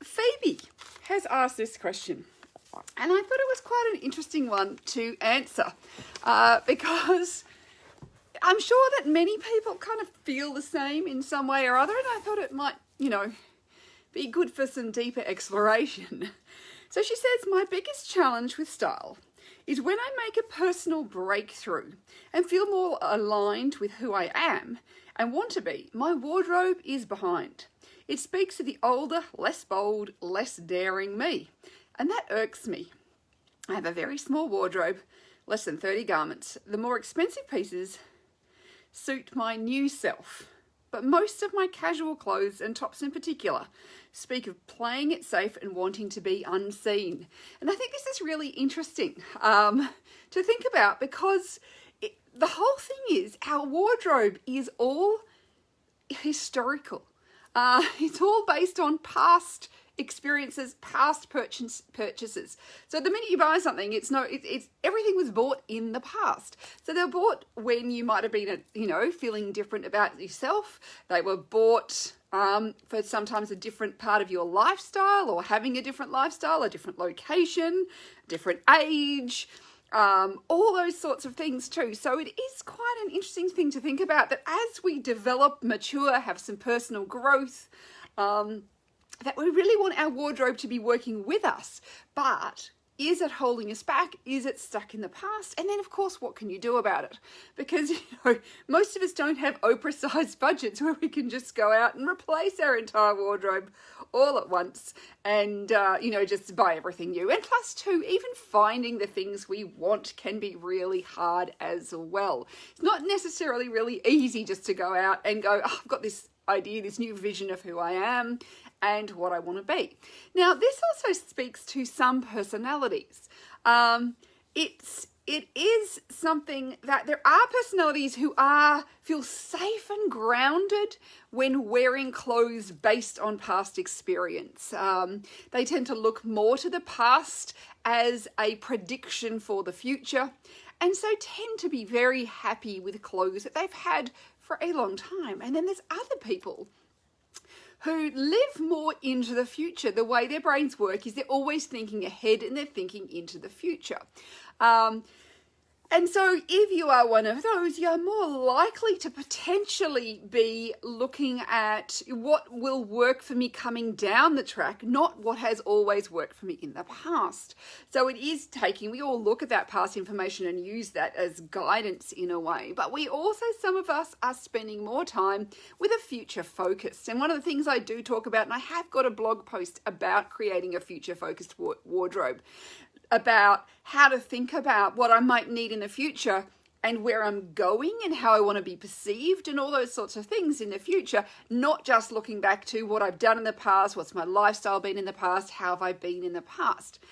Phoebe has asked this question, and I thought it was quite an interesting one to answer because I'm sure that many people kind of feel the same in some way or other, and I thought it might, be good for some deeper exploration. So she says, my biggest challenge with style is when I make a personal breakthrough and feel more aligned with who I am and want to be, my wardrobe is behind. It speaks to the older, less bold, less daring me, and that irks me. I have a very small wardrobe, less than 30 garments. The more expensive pieces suit my new self, but most of my casual clothes, and tops in particular, speak of playing it safe and wanting to be unseen. And I think this is really interesting to think about, because the whole thing is our wardrobe is all historical. It's all based on past experiences, past purchases. So the minute you buy something, it's everything was bought in the past. So they were bought when you might have been, feeling different about yourself. They were bought for sometimes a different part of your lifestyle, or having a different lifestyle, a different location, different age, all those sorts of things too. So it is quite an interesting thing to think about, that as we develop, mature, have some personal growth, that we really want our wardrobe to be working with us. But is it holding us back? Is it stuck in the past? And then, of course, what can you do about it? Because, most of us don't have Oprah-sized budgets where we can just go out and replace our entire wardrobe all at once and, just buy everything new. And plus, too, even finding the things we want can be really hard as well. It's not necessarily really easy just to go out and go, I've got this idea, this new vision of who I am and what I want to be. Now, this also speaks to some personalities. It is something that there are personalities who feel safe and grounded when wearing clothes based on past experience. They tend to look more to the past as a prediction for the future, and so tend to be very happy with clothes that they've had for a long time. And then there's other people who live more into the future. The way their brains work is they're always thinking ahead and they're thinking into the future. And so if you are one of those, you're more likely to potentially be looking at what will work for me coming down the track, not what has always worked for me in the past. So it is we all look at that past information and use that as guidance in a way. But we also, some of us are spending more time with a future focused. And one of the things I do talk about, and I have got a blog post about creating a future focused wardrobe, about how to think about what I might need in the future and where I'm going and how I want to be perceived and all those sorts of things in the future, not just looking back to what I've done in the past, what's my lifestyle been in the past, how have I been in the past.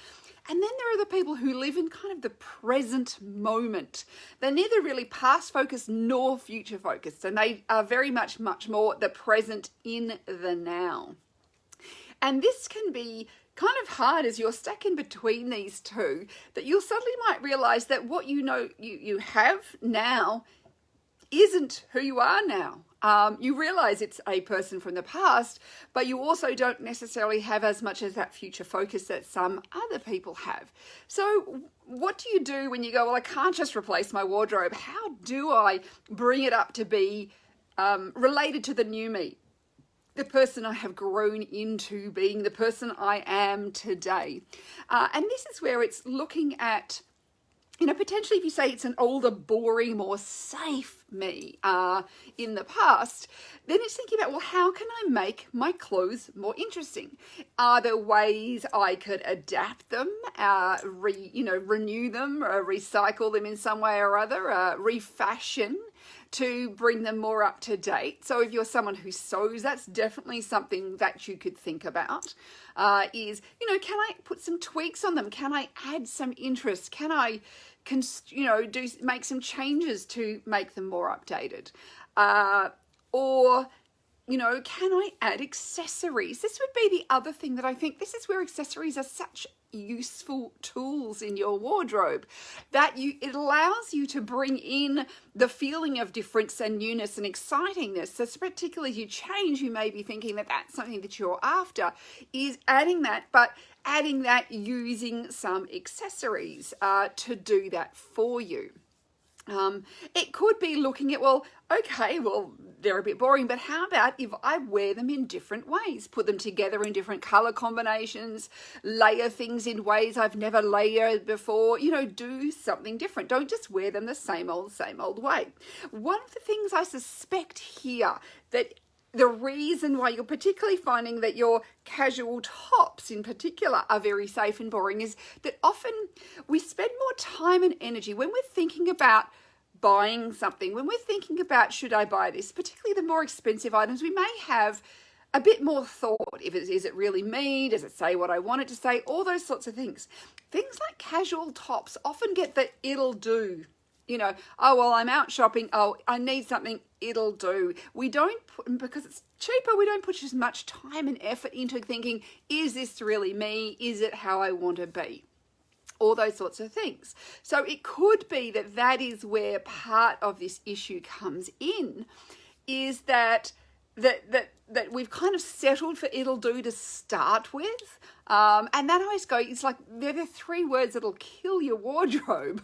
And then there are the people who live in kind of the present moment. They're neither really past focused nor future focused, and they are very much more the present in the now. And this can be kind of hard as you're stuck in between these two, that you'll suddenly might realize that what you have now isn't who you are now. You realize it's a person from the past, but you also don't necessarily have as much as that future focus that some other people have. So what do you do when you go, well, I can't just replace my wardrobe? How do I bring it up to be related to the new me? The person I have grown into being, the person I am today. And this is where it's looking at, potentially if you say it's an older, boring, more safe me in the past, then it's thinking about, well, how can I make my clothes more interesting? Are there ways I could adapt them, renew them, recycle them in some way or other, refashion to bring them more up to date? So if you're someone who sews, that's definitely something that you could think about. Can I put some tweaks on them? Can I add some interest? Can I, make some changes to make them more updated? Or can I add accessories? This would be the other thing that I think this is where accessories are such useful tools in your wardrobe, that it allows you to bring in the feeling of difference and newness and excitingness. So particularly as you change, you may be thinking that that's something that you're after, is adding that, but adding that using some accessories to do that for you. It could be looking at, they're a bit boring, but how about if I wear them in different ways, put them together in different color combinations, layer things in ways I've never layered before, do something different. Don't just wear them the same old way. One of the things I suspect here, that the reason why you're particularly finding that your casual tops in particular are very safe and boring, is that often we spend more time and energy when we're thinking about buying something, when we're thinking about, should I buy this, particularly the more expensive items, we may have a bit more thought. Is it really me? Does it say what I want it to say? All those sorts of things. Things like casual tops often get the it'll do. I'm out shopping. Oh, I need something. It'll do. We don't put, because it's cheaper, we don't put as much time and effort into thinking, is this really me? Is it how I want to be? All those sorts of things. So it could be that is where part of this issue comes in, is that we've kind of settled for it'll do to start with. And that always it's like, they're the three words that'll kill your wardrobe.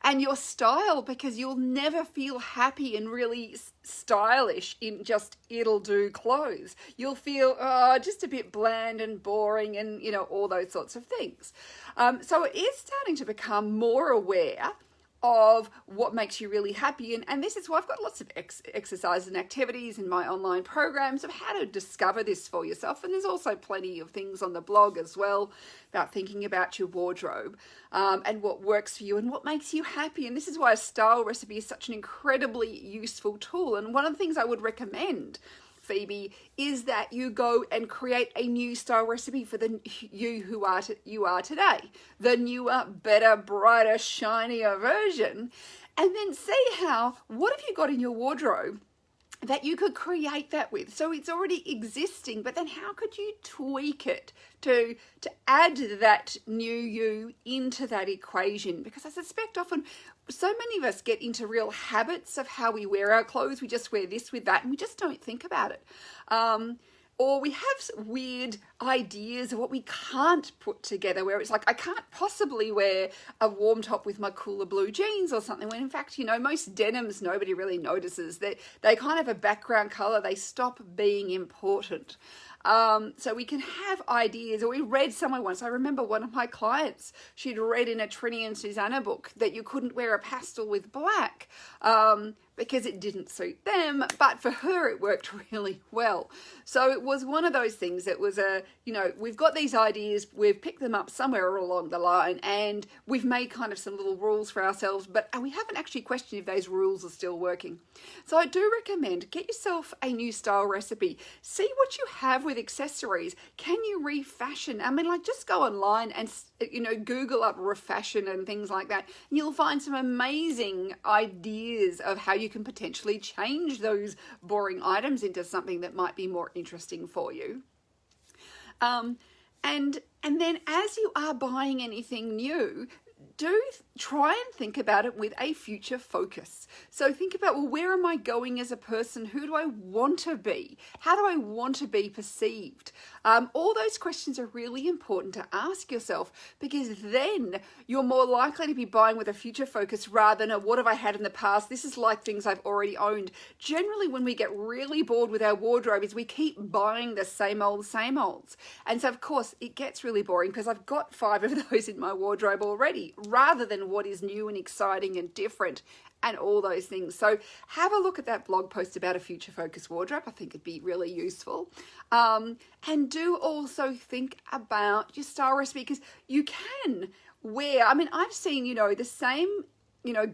And your style, because you'll never feel happy and really stylish in just it'll do clothes. You'll feel just a bit bland and boring and, all those sorts of things. So it is starting to become more aware of what makes you really happy. And this is why I've got lots of exercises and activities in my online programs of how to discover this for yourself. And there's also plenty of things on the blog as well about thinking about your wardrobe and what works for you and what makes you happy. And this is why a style recipe is such an incredibly useful tool. And one of the things I would recommend, Phoebe, is that you go and create a new style recipe for the you who you are today, the newer, better, brighter, shinier version, and then see what have you got in your wardrobe that you could create that with. So it's already existing, but then how could you tweak it to add that new you into that equation? Because I suspect often so many of us get into real habits of how we wear our clothes. We just wear this with that and we just don't think about it. Or we have weird ideas of what we can't put together, where it's like, I can't possibly wear a warm top with my cooler blue jeans or something, when in fact, most denims nobody really notices. They kind of a background color. They stop being important. So we can have ideas. Or we read somewhere once, I remember one of my clients, she'd read in a Trini and Susanna book that you couldn't wear a pastel with black because it didn't suit them, but for her it worked really well. So it was one of those things that was we've got these ideas, we've picked them up somewhere along the line, and we've made kind of some little rules for ourselves, but we haven't actually questioned if those rules are still working. So I do recommend, get yourself a new style recipe. See what you have with accessories. Can you refashion? Just go online and Google up refashion and things like that, and you'll find some amazing ideas of how you can potentially change those boring items into something that might be more interesting for you. And then as you are buying anything new, do try and think about it with a future focus. So think about, where am I going as a person? Who do I want to be? How do I want to be perceived? All those questions are really important to ask yourself, because then you're more likely to be buying with a future focus rather than a what have I had in the past? This is like things I've already owned. Generally, when we get really bored with our wardrobe, is we keep buying the same olds. And so, of course, it gets really boring because I've got 5 of those in my wardrobe already, rather than what is new and exciting and different and all those things. So have a look at that blog post about a future focused wardrobe. I think it'd be really useful. And do also think about your style recipe, because you can wear, I've seen, the same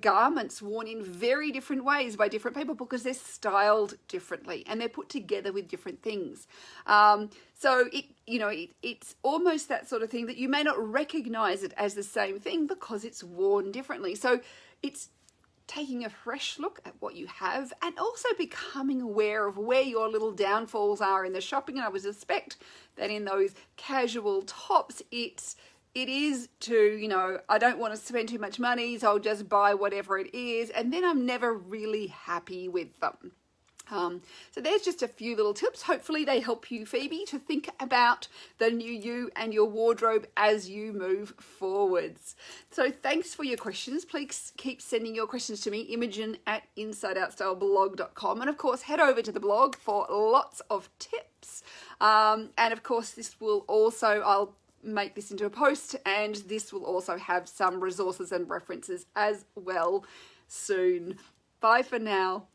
garments worn in very different ways by different people because they're styled differently and they're put together with different things. So it's almost that sort of thing that you may not recognize it as the same thing because it's worn differently. So taking a fresh look at what you have, and also becoming aware of where your little downfalls are in the shopping. And I would suspect that in those casual tops, it is to, you know, I don't want to spend too much money, so I'll just buy whatever it is, and then I'm never really happy with them. So there's just a few little tips. Hopefully they help you, Phoebe, to think about the new you and your wardrobe as you move forwards. So thanks for your questions. Please keep sending your questions to me, Imogen at InsideOutStyleBlog.com. And of course, head over to the blog for lots of tips. And of course, this will also, I'll make this into a post, and this will also have some resources and references as well soon. Bye for now.